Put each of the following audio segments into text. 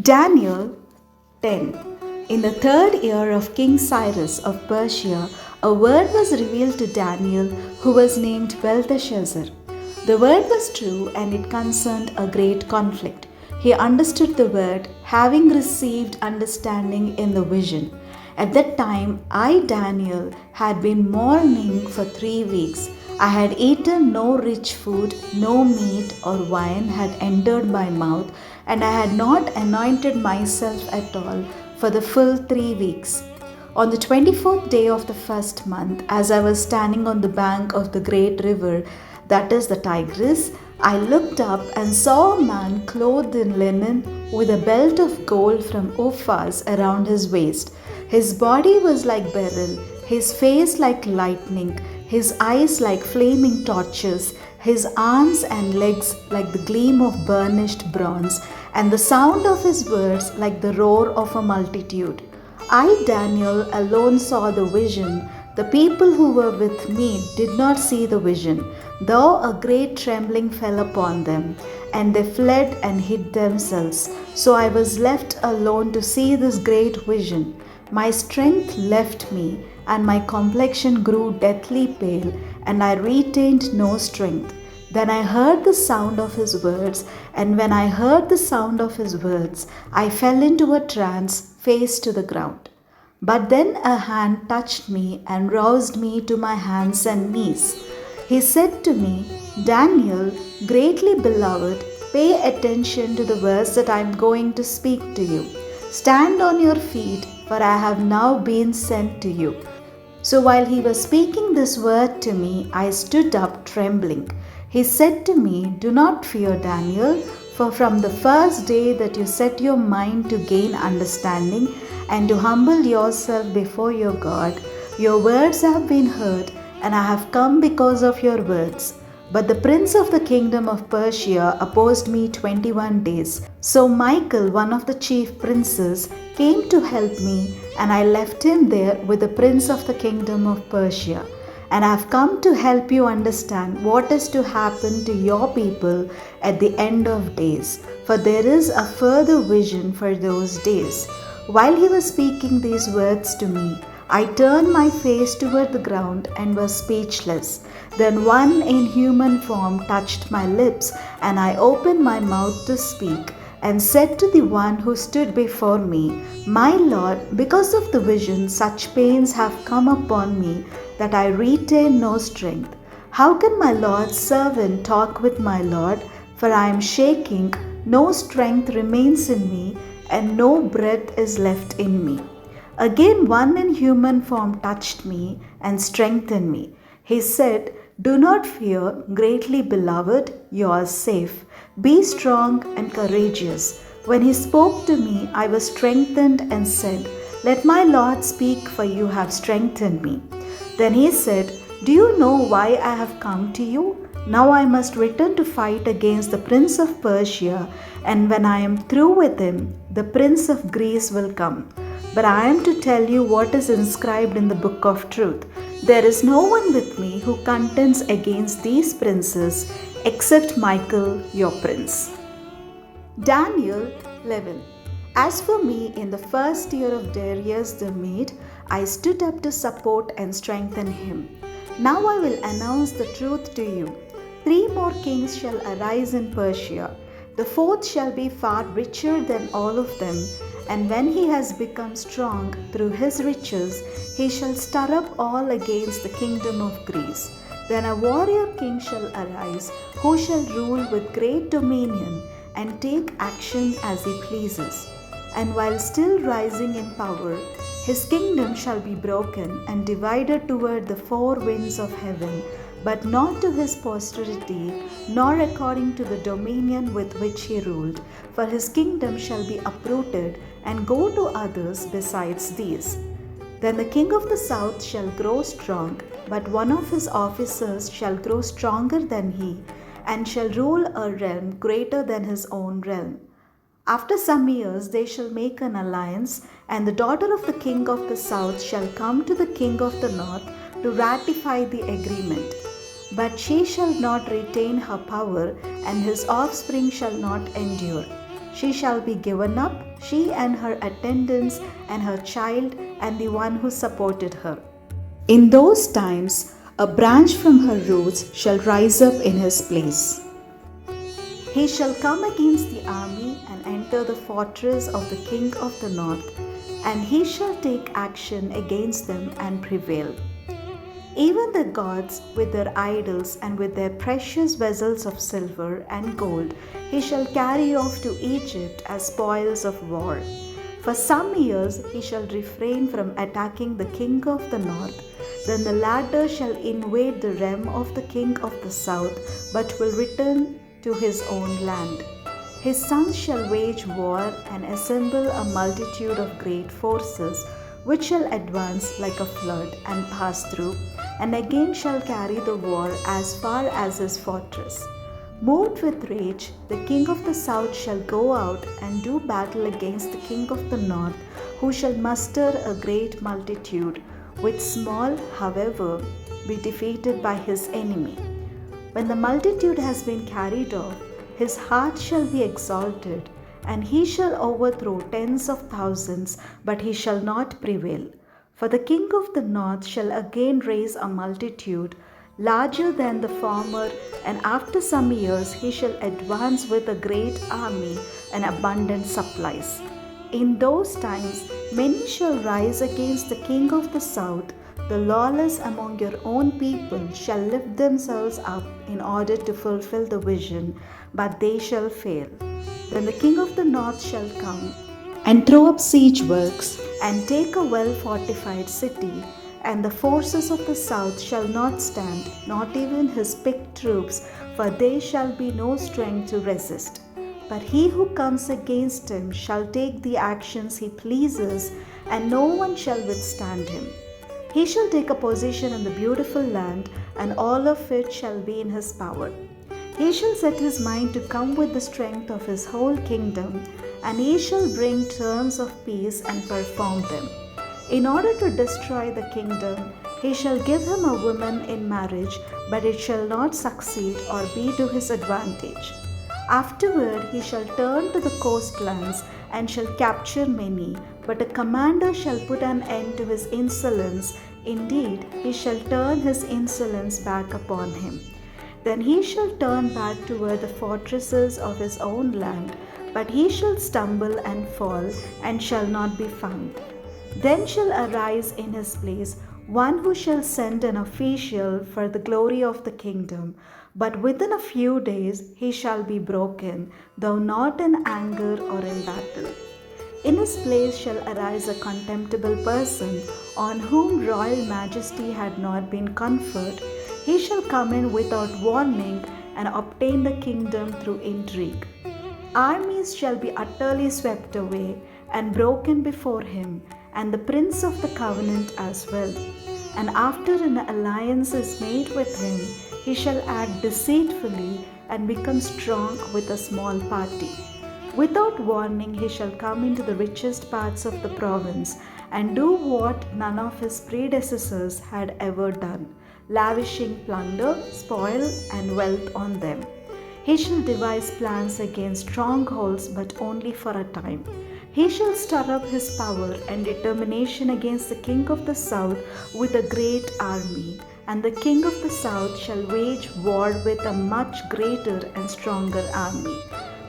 Daniel 10. In the third year of King Cyrus of Persia, a word was revealed to Daniel, who was named Belteshazzar. The word was true, and it concerned a great conflict. He understood the word, having received understanding in the vision. At that time, I, Daniel, had been mourning for 3 weeks. I had eaten no rich food, no meat or wine had entered my mouth, and I had not anointed myself at all for the full 3 weeks. On the 24th day of the first month, as I was standing on the bank of the great river, that is the Tigris, I looked up and saw a man clothed in linen with a belt of gold from Uphaz around his waist. His body was like beryl, his face like lightning, his eyes like flaming torches, his arms and legs like the gleam of burnished bronze, and the sound of his words like the roar of a multitude. I, Daniel, alone saw the vision. The people who were with me did not see the vision, though a great trembling fell upon them, and they fled and hid themselves. So I was left alone to see this great vision. My strength left me, and my complexion grew deathly pale, and I retained no strength. Then I heard the sound of his words, and when I heard the sound of his words, I fell into a trance, face to the ground. But then a hand touched me and roused me to my hands and knees. He said to me, Daniel, greatly beloved, pay attention to the words that I am going to speak to you. Stand on your feet, for I have now been sent to you. So while he was speaking this word to me, I stood up trembling. He said to me, Do not fear, Daniel, for from the first day that you set your mind to gain understanding and to humble yourself before your God, your words have been heard, and I have come because of your words. But the prince of the kingdom of Persia opposed me 21 days. So Michael, one of the chief princes, came to help me, and I left him there with the prince of the kingdom of Persia. And I have come to help you understand what is to happen to your people at the end of days, for there is a further vision for those days. While he was speaking these words to me, I turned my face toward the ground and was speechless. Then one in human form touched my lips, and I opened my mouth to speak, and said to the one who stood before me, My Lord, because of the vision such pains have come upon me that I retain no strength. How can my Lord's servant talk with my Lord? For I am shaking, no strength remains in me, and no breath is left in me. Again one in human form touched me and strengthened me. He said, Do not fear, greatly beloved, you are safe. Be strong and courageous. When he spoke to me, I was strengthened and said, Let my Lord speak, for you have strengthened me. Then he said, Do you know why I have come to you? Now I must return to fight against the prince of Persia, and when I am through with him, the prince of Greece will come. But I am to tell you what is inscribed in the book of truth. There is no one with me who contends against these princes except Michael, your prince. Daniel 11. As for me, in the first year of Darius the Mede, I stood up to support and strengthen him. Now I will announce the truth to you. 3 more kings shall arise in Persia. The fourth shall be far richer than all of them, and when he has become strong through his riches, he shall stir up all against the kingdom of Greece. Then a warrior king shall arise, who shall rule with great dominion and take action as he pleases. And while still rising in power, his kingdom shall be broken and divided toward the 4 winds of heaven, but not to his posterity, nor according to the dominion with which he ruled. For his kingdom shall be uprooted and go to others besides these. Then the king of the south shall grow strong, but one of his officers shall grow stronger than he, and shall rule a realm greater than his own realm. After some years they shall make an alliance, and the daughter of the king of the south shall come to the king of the north to ratify the agreement. But she shall not retain her power, and his offspring shall not endure. she shall be given up, she and her attendants and her child and the one who supported her. In those times, a branch from her roots shall rise up in his place. He shall come against the army and enter the fortress of the king of the north, and he shall take action against them and prevail. Even the gods with their idols and with their precious vessels of silver and gold he shall carry off to Egypt as spoils of war. For some years he shall refrain from attacking the king of the north. Then the latter shall invade the realm of the king of the south, but will return to his own land. His sons shall wage war and assemble a multitude of great forces, which shall advance like a flood and pass through, and again shall carry the war as far as his fortress. Moved with rage, the king of the south shall go out and do battle against the king of the north, who shall muster a great multitude, which small, however, be defeated by his enemy. When the multitude has been carried off, his heart shall be exalted, and he shall overthrow tens of thousands, but he shall not prevail. For the king of the north shall again raise a multitude larger than the former, and after some years he shall advance with a great army and abundant supplies. In those times many shall rise against the king of the south. The lawless among your own people shall lift themselves up in order to fulfill the vision, but they shall fail. Then the king of the north shall come and throw up siege works and take a well-fortified city, and the forces of the south shall not stand, not even his picked troops, for there shall be no strength to resist. But he who comes against him shall take the actions he pleases, and no one shall withstand him. He shall take a possession in the beautiful land, and all of it shall be in his power. He shall set his mind to come with the strength of his whole kingdom, and he shall bring terms of peace and perform them. In order to destroy the kingdom, he shall give him a woman in marriage, but it shall not succeed or be to his advantage. Afterward he shall turn to the coastlands and shall capture many, but a commander shall put an end to his insolence. Indeed, he shall turn his insolence back upon him. Then he shall turn back toward the fortresses of his own land, but he shall stumble and fall, and shall not be found. Then shall arise in his place one who shall send an official for the glory of the kingdom, but within a few days he shall be broken, though not in anger or in battle. In his place shall arise a contemptible person, on whom royal majesty had not been conferred. He shall come in without warning and obtain the kingdom through intrigue. Armies shall be utterly swept away and broken before him, and the prince of the covenant as well. And after an alliance is made with him, he shall act deceitfully and become strong with a small party. Without warning he shall come into the richest parts of the province and do what none of his predecessors had ever done, lavishing plunder, spoil, and wealth on them. He shall devise plans against strongholds, but only for a time. He shall stir up his power and determination against the king of the south with a great army, and the king of the south shall wage war with a much greater and stronger army.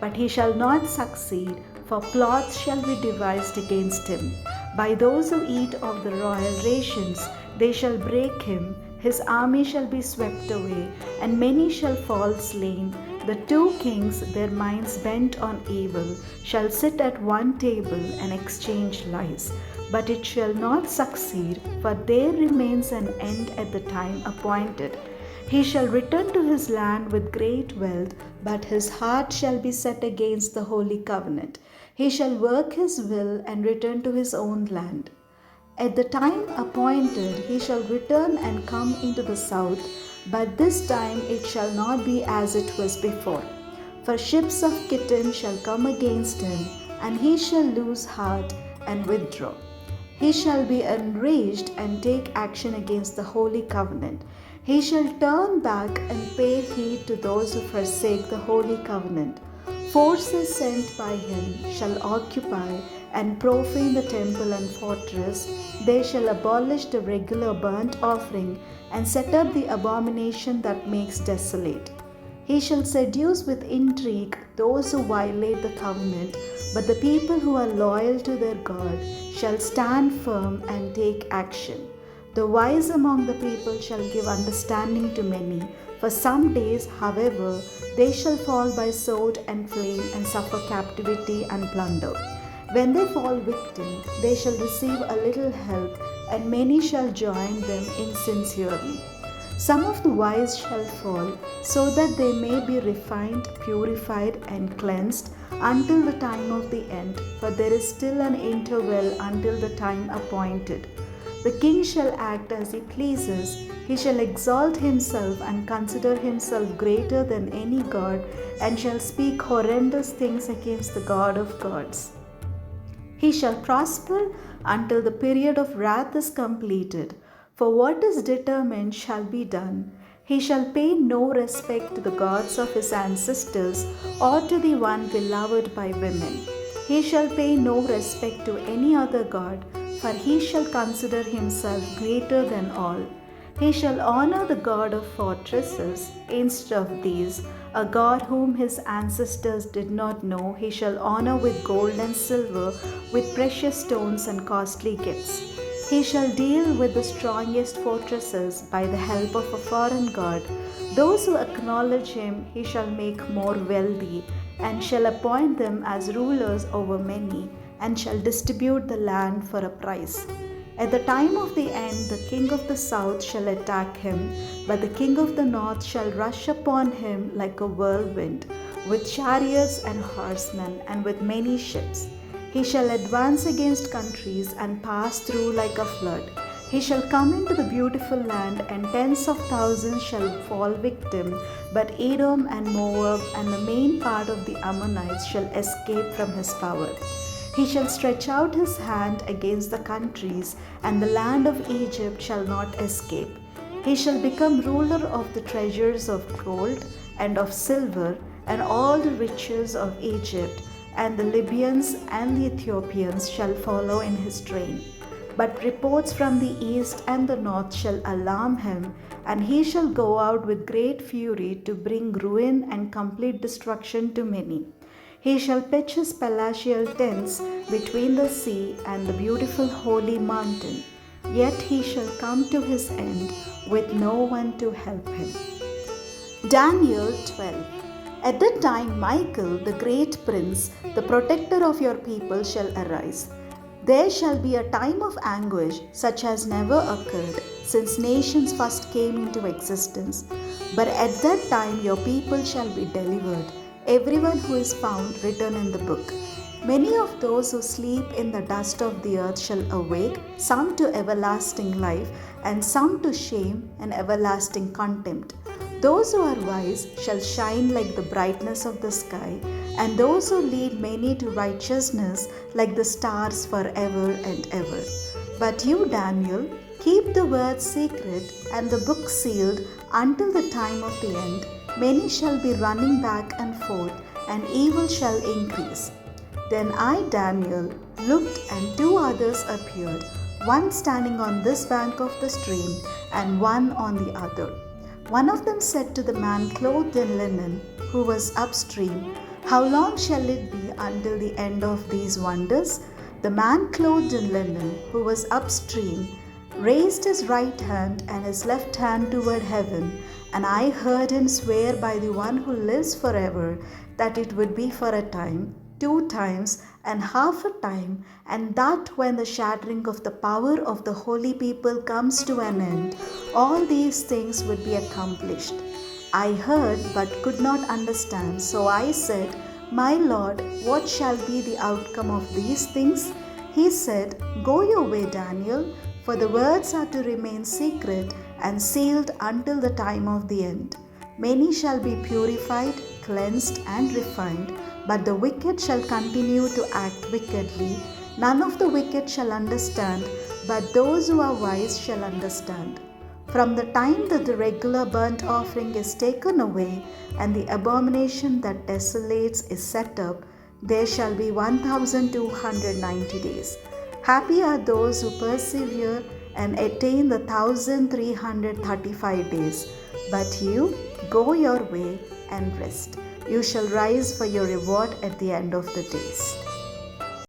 But he shall not succeed, for plots shall be devised against him. By those who eat of the royal rations, they shall break him. His army shall be swept away, and many shall fall slain. The two kings, their minds bent on evil, shall sit at one table and exchange lies. But it shall not succeed, for there remains an end at the time appointed. He shall return to his land with great wealth, but his heart shall be set against the holy covenant. He shall work his will and return to his own land. At the time appointed he shall return and come into the south, but this time it shall not be as it was before. For ships of Kittim shall come against him, and he shall lose heart and withdraw. He shall be enraged and take action against the holy covenant. He shall turn back and pay heed to those who forsake the holy covenant. Forces sent by him shall occupy and profane the temple and fortress. They shall abolish the regular burnt offering and set up the abomination that makes desolate. He shall seduce with intrigue those who violate the covenant, but the people who are loyal to their God shall stand firm and take action. The wise among the people shall give understanding to many. For some days, however, they shall fall by sword and flame and suffer captivity and plunder. When they fall victim, they shall receive a little help, and many shall join them insincerely. Some of the wise shall fall, so that they may be refined, purified, and cleansed until the time of the end, for there is still an interval until the time appointed. The king shall act as he pleases. He shall exalt himself and consider himself greater than any god, and shall speak horrendous things against the God of gods. He shall prosper until the period of wrath is completed. For what is determined shall be done. He shall pay no respect to the gods of his ancestors or to the one beloved by women. He shall pay no respect to any other god, for he shall consider himself greater than all. He shall honor the God of fortresses instead of these, a God whom his ancestors did not know. He shall honor with gold and silver, with precious stones and costly gifts. He shall deal with the strongest fortresses by the help of a foreign god. Those who acknowledge him he shall make more wealthy, and shall appoint them as rulers over many, and shall distribute the land for a price. At the time of the end, the king of the south shall attack him, but the king of the north shall rush upon him like a whirlwind, with chariots and horsemen, and with many ships. He shall advance against countries and pass through like a flood. He shall come into the beautiful land, and tens of thousands shall fall victim, but Edom and Moab and the main part of the Ammonites shall escape from his power. He shall stretch out his hand against the countries, and the land of Egypt shall not escape. He shall become ruler of the treasures of gold and of silver, and all the riches of Egypt, and the Libyans and the Ethiopians shall follow in his train. But reports from the east and the north shall alarm him, and he shall go out with great fury to bring ruin and complete destruction to many. He shall pitch his palatial tents between the sea and the beautiful holy mountain, yet he shall come to his end with no one to help him. Daniel 12. At that time Michael, the great prince, the protector of your people, shall arise. There shall be a time of anguish such as never occurred since nations first came into existence. But at that time your people shall be delivered, everyone who is found written in the book. Many of those who sleep in the dust of the earth shall awake, some to everlasting life, and some to shame and everlasting contempt. Those who are wise shall shine like the brightness of the sky, and those who lead many to righteousness like the stars forever and ever. But you, Daniel, keep the words secret and the book sealed until the time of the end. Many shall be running back and forth, and evil shall increase. Then I, Daniel, looked, and two others appeared, one standing on this bank of the stream, and one on the other. One of them said to the man clothed in linen, who was upstream, How long shall it be until the end of these wonders? The man clothed in linen, who was upstream, raised his right hand and his left hand toward heaven, and I heard him swear by the one who lives forever that it would be for a time, 2 times, and half a time, and that when the shattering of the power of the holy people comes to an end, all these things would be accomplished. I heard but could not understand, so I said, My Lord, what shall be the outcome of these things? He said, Go your way, Daniel, for the words are to remain secret and sealed until the time of the end. Many shall be purified, cleansed, and refined, but the wicked shall continue to act wickedly. None of the wicked shall understand, but those who are wise shall understand. From the time that the regular burnt offering is taken away and the abomination that desolates is set up, there shall be 1290 days. Happy are those who persevere and attain the 1335 days. But you, go your way and rest. You shall rise for your reward at the end of the days.